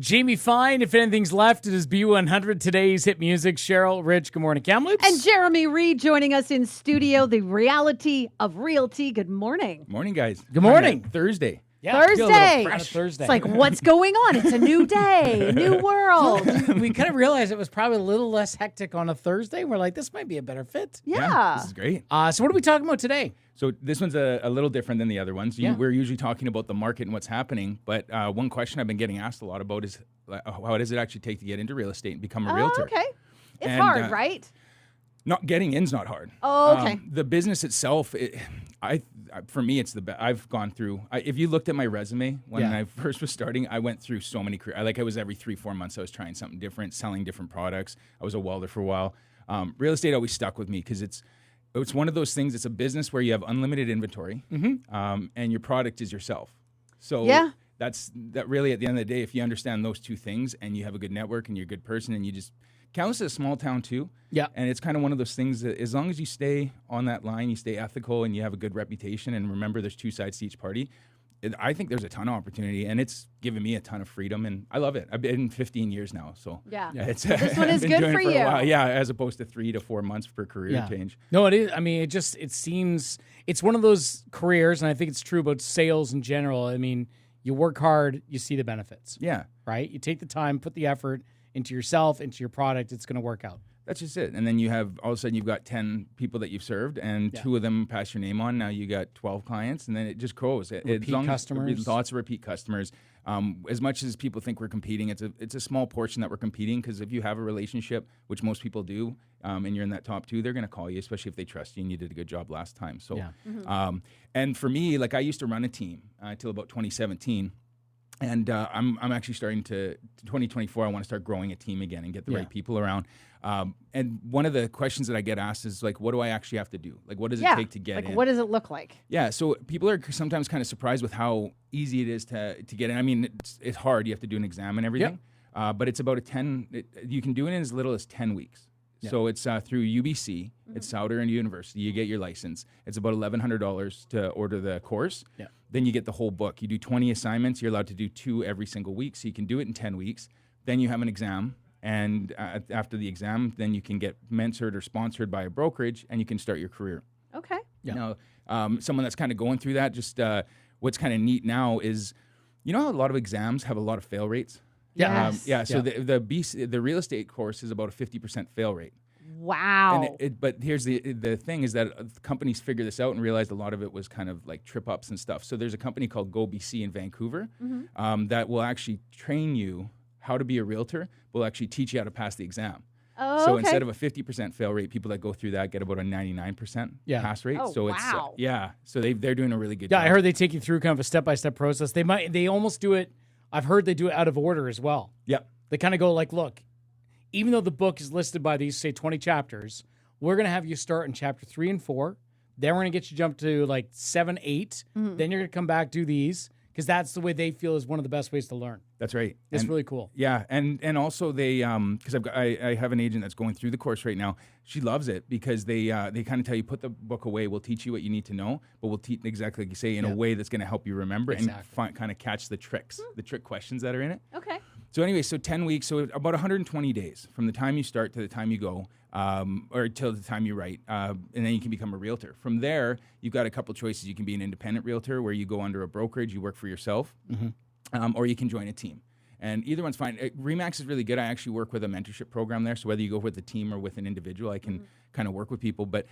Jamie Fine, if anything's left, it is B100. Today's hit music. Cheryl, Rich, good morning. Kamloops. And Jeremy Reed joining us in studio, the reality of realty. Good morning. Morning, guys. Good morning. Thursday. Yeah, feel a little Thursday. fresh Thursday. It's like, what's going on? It's a new day, a new world. We kind of realized it was probably a little less hectic on a Thursday. We're like, this might be a better fit. Yeah. This is great. So what are we talking about today? So this one's a little different than the other ones. We're usually talking about the market and what's happening, but one question I've been getting asked a lot about is how does it actually take to get into real estate and become a realtor? Okay. It's And, hard, right? Not getting in's not hard. Oh, okay. The business itself, for me, it's the best. I've gone through. If you looked at my resume when I first was starting, I went through so many careers. I was every 3-4 months. I was trying something different, selling different products. I was a welder for a while. Real estate always stuck with me because it's one of those things. It's a business where you have unlimited inventory, and your product is yourself. So that really at the end of the day, if you understand those two things and you have a good network and you're a good person and you just. Kamloops is a small town too. Yeah. And it's kind of one of those things that as long as you stay on that line, you stay ethical and you have a good reputation, and remember there's two sides to each party, I think there's a ton of opportunity, and it's given me a ton of freedom, and I love it. I've been 15 years now, so This one is been good doing for it for you. a while. Yeah, as opposed to 3 to 4 months for career change. No, it is. I mean, it seems it's one of those careers, and I think it's true about sales in general. I mean, you work hard, you see the benefits. Yeah. Right? You take the time, put the effort into yourself, into your product, it's going to work out. That's just it. And then you have, all of a sudden, you've got 10 people that you've served, and 2 of them pass your name on. Now you got 12 clients, and then it just grows. Repeat customers. Lots of repeat customers. As much as people think we're competing, it's a small portion that we're competing, because if you have a relationship, which most people do, and you're in that top 2, they're going to call you, especially if they trust you and you did a good job last time. So, and for me, I used to run a team until about 2017. And I'm actually starting to 2024. I want to start growing a team again and get the right people around. And one of the questions that I get asked is what do I actually have to do? What does it take to get in? What does it look like? Yeah, so people are sometimes kind of surprised with how easy it is to get in. I mean, it's hard. You have to do an exam and everything. But it's about you can do it in as little as 10 weeks. So it's through UBC. It's Southern University. You get your license. It's about $1,100 to order the course. Yeah. Then you get the whole book. You do 20 assignments. You're allowed to do 2 every single week. So you can do it in 10 weeks. Then you have an exam. And after the exam, then you can get mentored or sponsored by a brokerage, and you can start your career. Okay. Yeah. Now, someone that's kind of going through that, just what's kind of neat now is, how a lot of exams have a lot of fail rates? Yes. So the real estate course is about a 50% fail rate. Wow. But here's the thing is that companies figure this out and realized a lot of it was kind of like trip ups and stuff. So there's a company called GoBC in Vancouver that will actually train you how to be a realtor, will actually teach you how to pass the exam. Oh, so instead of a 50% fail rate, people that go through that get about a 99% pass rate. Oh, so wow. it's so they're doing a really good job. I heard they take you through kind of a step-by-step process. They almost do it. I've heard they do it out of order as well. Yep. They kind of go look, even though the book is listed by these, say, 20 chapters, we're going to have you start in chapter 3 and 4. Then we're going to get you jump to 7, 8. Then you're going to come back, do these, because that's the way they feel is one of the best ways to learn. That's right. It's really cool. Yeah, and also they because I have an agent that's going through the course right now. She loves it because they kind of tell you, put the book away. We'll teach you what you need to know, but we'll teach exactly like you say in a way that's going to help you remember and kind of catch the tricks, the trick questions that are in it. Okay. So anyway, so 10 weeks, so about 120 days from the time you start to the time you go, or till the time you write, and then you can become a realtor. From there, you've got a couple choices. You can be an independent realtor where you go under a brokerage, you work for yourself, or you can join a team. And either one's fine. RE/MAX is really good. I actually work with a mentorship program there, so whether you go with a team or with an individual, I can kind of work with people. But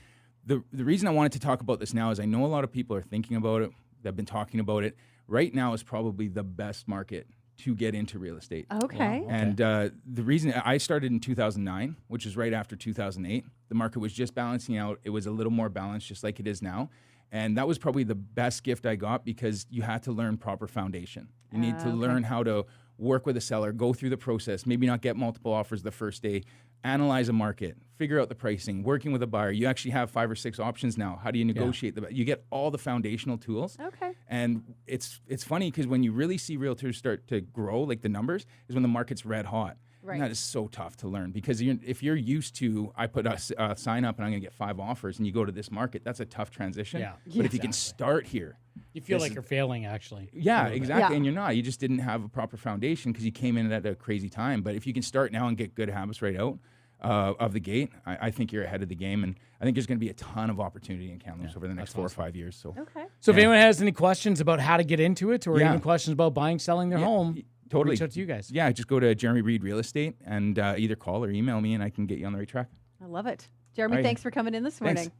the reason I wanted to talk about this now is I know a lot of people are thinking about it. They've been talking about it. Right now is probably the best market to get into real estate. Okay. And the reason I started in 2009, which is right after 2008, the market was just balancing out. It was a little more balanced, just like it is now. And that was probably the best gift I got because you had to learn proper foundation. You need to learn how to work with a seller, go through the process, maybe not get multiple offers the first day, analyze a market, figure out the pricing, working with a buyer. You actually have 5 or 6 options now. How do you negotiate you get all the foundational tools. Okay. And it's funny because when you really see realtors start to grow, like the numbers, is when the market's red hot. Right. And that is so tough to learn because if you're used to, I put a sign up and I'm going to get 5 offers, and you go to this market, that's a tough transition. Yeah. But if you can start here, You feel like you're failing, actually. yeah, exactly. Yeah. And you're not. You just didn't have a proper foundation because you came in at a crazy time. But if you can start now and get good habits right out of the gate, I think you're ahead of the game. And I think there's going to be a ton of opportunity in Kamloops over the next 4 or 5 years. So, Okay. So if anyone has any questions about how to get into it, or Yeah. even questions about buying, selling their home, totally. reach out to you guys. Yeah, just go to Jeremy Reed Real Estate and either call or email me, and I can get you on the right track. I love it. Jeremy, All right. thanks for coming in this morning. Thanks.